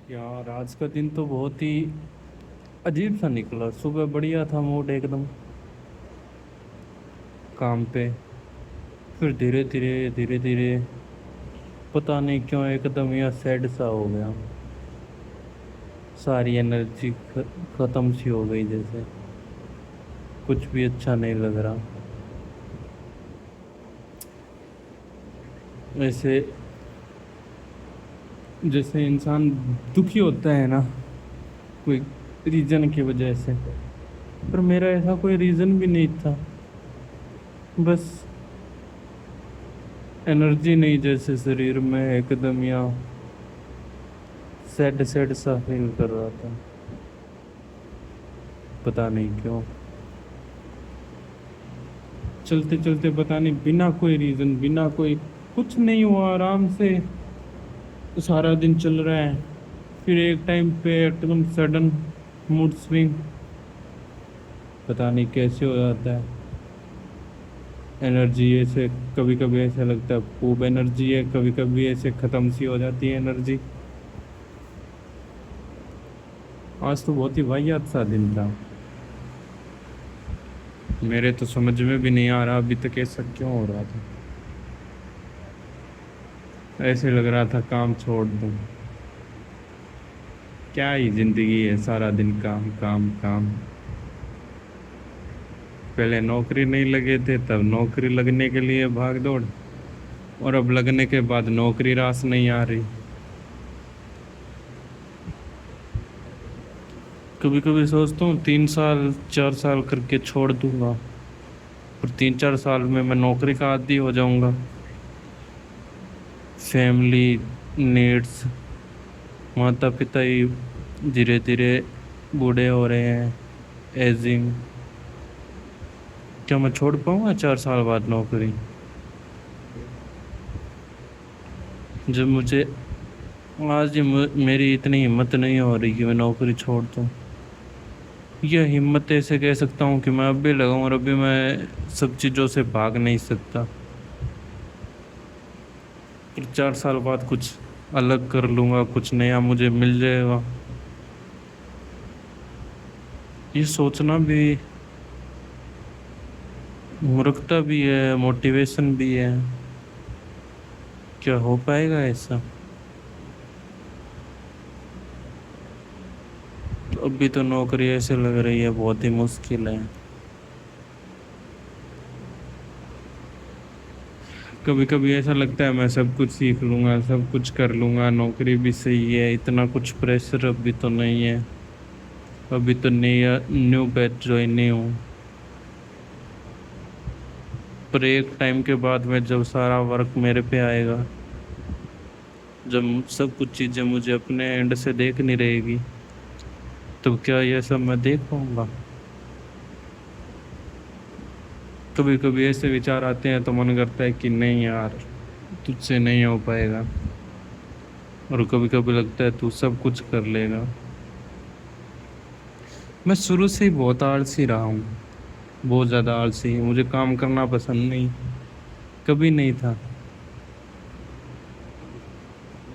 यार आज का दिन तो बहुत ही अजीब सा निकला। सुबह बढ़िया था मूड एकदम काम पे। फिर धीरे धीरे पता नहीं क्यों एकदम यह सैड सा हो गया। सारी एनर्जी खत्म सी हो गई, जैसे कुछ भी अच्छा नहीं लग रहा। वैसे जैसे इंसान दुखी होता है ना, कोई रीजन की वजह से। पर मेरा ऐसा कोई रीजन भी नहीं था, बस एनर्जी नहीं, जैसे शरीर में एकदम या सैड सैड सा फील कर रहा था। पता नहीं क्यों चलते चलते, पता नहीं बिना कोई रीजन, बिना कोई कुछ नहीं हुआ, आराम से सारा दिन चल रहा है। फिर एक टाइम पे एकदम सडन मूड स्विंग, पता नहीं कैसे हो जाता है। एनर्जी ऐसे कभी कभी ऐसा लगता है खूब एनर्जी है, कभी कभी ऐसे खत्म सी हो जाती है एनर्जी। आज तो बहुत ही वाहियात सा दिन था। मेरे तो समझ में भी नहीं आ रहा अभी तक ऐसा क्यों हो रहा था। ऐसे लग रहा था काम छोड़ दूं। क्या ही जिंदगी है, सारा दिन काम काम काम। पहले नौकरी नहीं लगे थे तब नौकरी लगने के लिए भाग दौड़, और अब लगने के बाद नौकरी रास नहीं आ रही। कभी कभी सोचता हूँ 3 साल 4 साल करके छोड़ दूंगा, और 3 4 साल में मैं नौकरी का आदी हो जाऊंगा। फैमिली नीड्स, माता पिता ही धीरे धीरे बूढ़े हो रहे हैं, एजिंग। क्या मैं छोड़ पाऊंगा 4 साल बाद नौकरी? जब मुझे आज ही मेरी इतनी हिम्मत नहीं हो रही कि मैं नौकरी छोड़ दूं। यह हिम्मत ऐसे कह सकता हूँ कि मैं अभी लगाऊं, और अभी मैं सब चीज़ों से भाग नहीं सकता। फिर 4 साल बाद कुछ अलग कर लूंगा, कुछ नया मुझे मिल जाएगा। ये सोचना भी मूर्खता भी है, मोटिवेशन भी है। क्या हो पाएगा ऐसा? तो अभी तो नौकरी ऐसे लग रही है बहुत ही मुश्किल है। कभी कभी ऐसा लगता है मैं सब कुछ सीख लूंगा, सब कुछ कर लूंगा, नौकरी भी सही है, इतना कुछ प्रेशर अभी तो नहीं है। अभी तो नया न्यू बैच ज्वाइन नहीं हूँ। पर एक टाइम के बाद में जब सारा वर्क मेरे पे आएगा, जब सब कुछ चीजें मुझे अपने एंड से देखनी रहेगी, तो क्या ये सब मैं देख पाऊंगा? कभी कभी ऐसे विचार आते हैं तो मन करता है कि नहीं यार, तुझसे नहीं हो पाएगा। और कभी कभी लगता है तू सब कुछ कर लेगा। मैं शुरू से ही बहुत आलसी रहा हूँ, बहुत ज्यादा आलसी। मुझे काम करना पसंद नहीं, कभी नहीं था।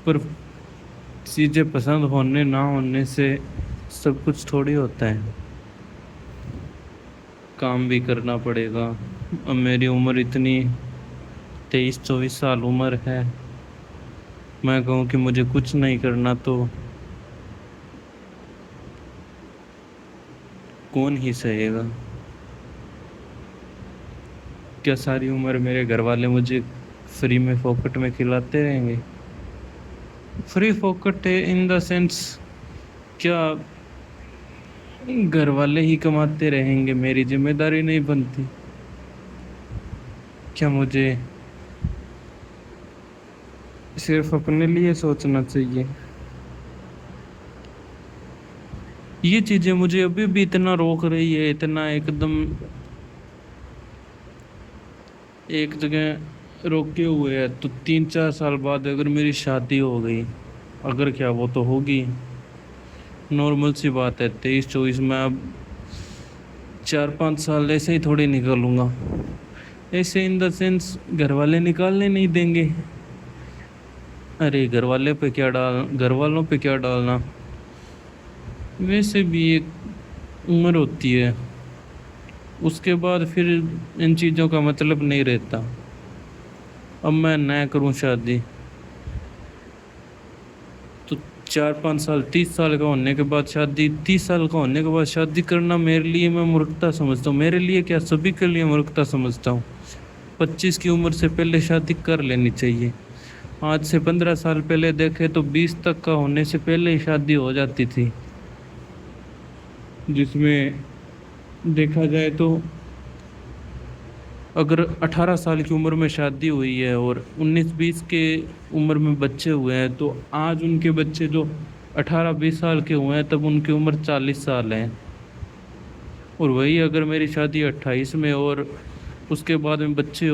पर चीजें पसंद होने ना होने से सब कुछ थोड़ी होता है। काम भी करना पड़ेगा। अब मेरी उम्र इतनी 23 24 साल उम्र है, मैं कहूँ कि मुझे कुछ नहीं करना तो कौन ही सहेगा? क्या सारी उम्र मेरे घर वाले मुझे फ्री में फोकट में खिलाते रहेंगे? फ्री फोकट है इन द सेंस, क्या घर वाले ही कमाते रहेंगे, मेरी जिम्मेदारी नहीं बनती? क्या मुझे सिर्फ अपने लिए सोचना चाहिए? ये चीजें मुझे अभी भी इतना रोक रही है, इतना एकदम एक जगह रोके हुए है। तो 3 4 साल बाद अगर मेरी शादी हो गई, अगर क्या, वो तो होगी, नॉर्मल सी बात है। 23 24 में अब 4 5 साल ऐसे ही थोड़ी निकालूंगा। ऐसे इन द सेंस घर वाले निकालने नहीं देंगे। ارے گھر والوں پہ کیا ڈالنا، ویسے بھی ایک عمر ہوتی ہے، اس کے بعد پھر ان چیزوں کا مطلب نہیں رہتا۔ اب میں نہ کروں شادی تو 4-5 سال 30 سال کا ہونے کے بعد شادی 30 سال کا ہونے کے بعد شادی کرنا میرے لیے میں مورختہ سمجھتا ہوں، میرے لیے کیا سبھی کے لیے مورختہ سمجھتا ہوں۔ 25 کی عمر سے پہلے شادی کر لینی چاہیے۔ آج سے 15 سال پہلے دیکھے تو 20 تک کا ہونے سے پہلے ہی شادی ہو جاتی تھی، جس میں دیکھا جائے تو اگر 18 سال کی عمر میں شادی ہوئی ہے اور 19-20 کے عمر میں بچے ہوئے ہیں، تو آج ان کے بچے جو 18-20 سال کے ہوئے ہیں تب ان کی عمر 40 سال ہے، اور وہی اگر میری شادی 28 میں اور اس کے بعد میں بچے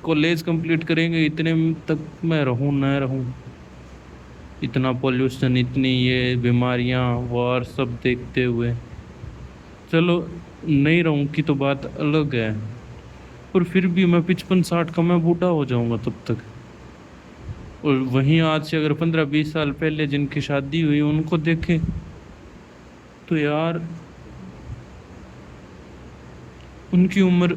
کالج کمپلیٹ کریں گے، اتنے تک میں رہوں نہ رہوں، اتنا پولیوشن، اتنی یہ بیماریاں، وار سب دیکھتے ہوئے، چلو نہیں رہوں کی تو بات الگ ہے، اور پھر بھی میں 55-60 کا میں بوڑھا ہو جاؤں گا تب تک۔ اور وہیں آج سے اگر 15-20 سال پہلے جن کی شادی ہوئی ان کو دیکھیں تو یار ان کی عمر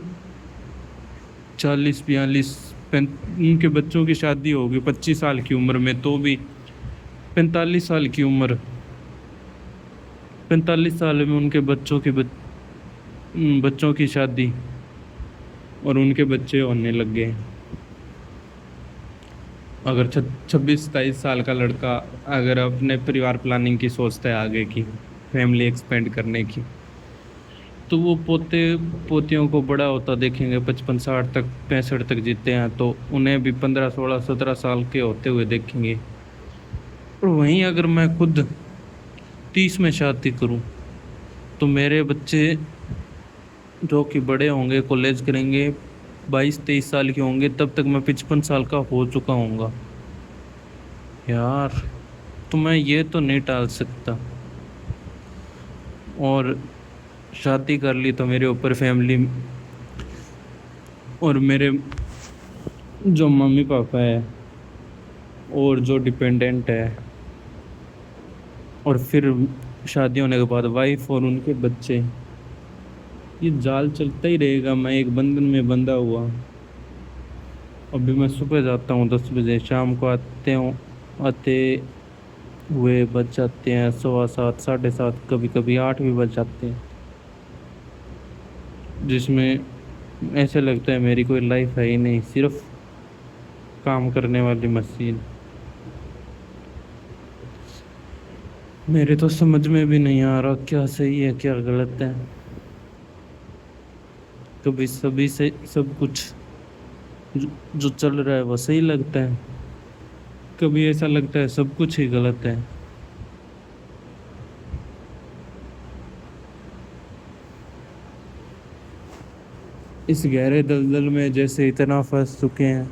40-42، ان کے بچوں کی شادی ہوگی 25 سال کی عمر میں، تو بھی 45 سال کی عمر، 45 سال میں ان کے بچوں کی شادی اور ان کے بچے ہونے لگ گئے۔ اگر 26-27 سال کا لڑکا اگر اپنے پریوار پلاننگ کی سوچتا ہے، آگے کی فیملی ایکسپینڈ کرنے کی، تو وہ پوتیوں کو بڑا ہوتا دیکھیں گے، 55-60 تک 65 تک جیتے ہیں، تو انہیں بھی 15-16-17 سال کے ہوتے ہوئے دیکھیں گے۔ اور وہیں اگر میں خود 30 میں شادی کروں تو میرے بچے جو کہ بڑے ہوں گے، کالج کریں گے، 22-23 سال کے ہوں گے، تب تک میں 55 سال کا ہو چکا ہوں گا یار، تو میں یہ تو نہیں ٹال سکتا۔ اور شادی کر لی تو میرے اوپر فیملی اور میرے جو ممی پاپا ہے اور جو ڈپینڈنٹ ہے، اور پھر شادی ہونے کے بعد وائف اور ان کے بچے، یہ جال چلتا ہی رہے گا، میں ایک بندھن میں بندھا ہوا۔ ابھی میں صبح جاتا ہوں 10 بجے، شام کو آتے ہوئے بج جاتے ہیں 7:15 7:30، کبھی کبھی 8 بھی بج جاتے ہیں، جس میں ایسے لگتا ہے میری کوئی لائف ہے ہی نہیں، صرف کام کرنے والی مشین۔ میرے تو سمجھ میں بھی نہیں آ رہا کیا صحیح ہے کیا غلط ہے، کبھی سبھی سے سب کچھ جو چل رہا ہے وہ صحیح لگتا ہے، کبھی ایسا لگتا ہے سب کچھ ہی غلط ہے۔ اس گہرے دلدل میں جیسے اتنا پھنس چکے ہیں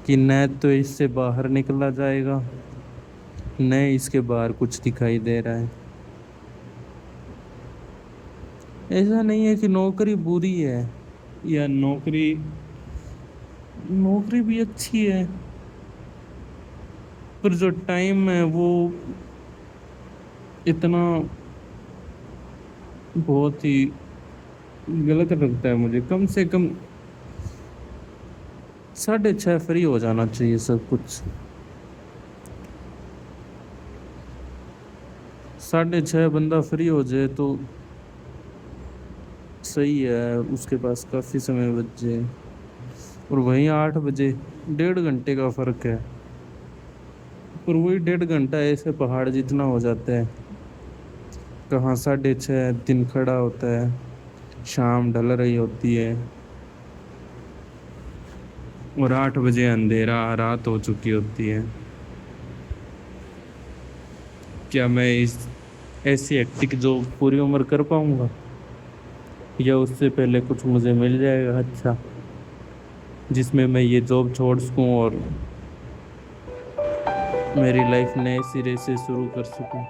کہ نہ تو اس سے باہر نکلا جائے گا، نہ اس کے باہر کچھ دکھائی دے رہا ہے۔ ایسا نہیں ہے کہ نوکری بری ہے یا نوکری بھی اچھی ہے، پر جو ٹائم ہے وہ اتنا بہت ہی غلط لگتا ہے مجھے۔ کم سے کم 6:30 فری ہو جانا چاہیے سب کچھ، 6:30 بندہ فری ہو جائے تو صحیح ہے، اس کے پاس کافی سمے بچ جائے، اور وہیں 8 بجے 1.5 گھنٹے کا فرق ہے، اور وہی 1.5 گھنٹہ ایسے پہاڑ جتنا ہو جاتا ہے، کہاں 6:30 دن کھڑا ہوتا ہے، شام ڈھل رہی ہوتی ہے، اور 8 بجے اندھیرا رات ہو چکی ہوتی ہے۔ کیا میں ایسی ہیکٹک جو پوری عمر کر پاؤں گا، یا اس سے پہلے کچھ مجھے مل جائے گا اچھا، جس میں یہ جاب چھوڑ سکوں اور میری لائف نئے سرے سے شروع کر سکوں؟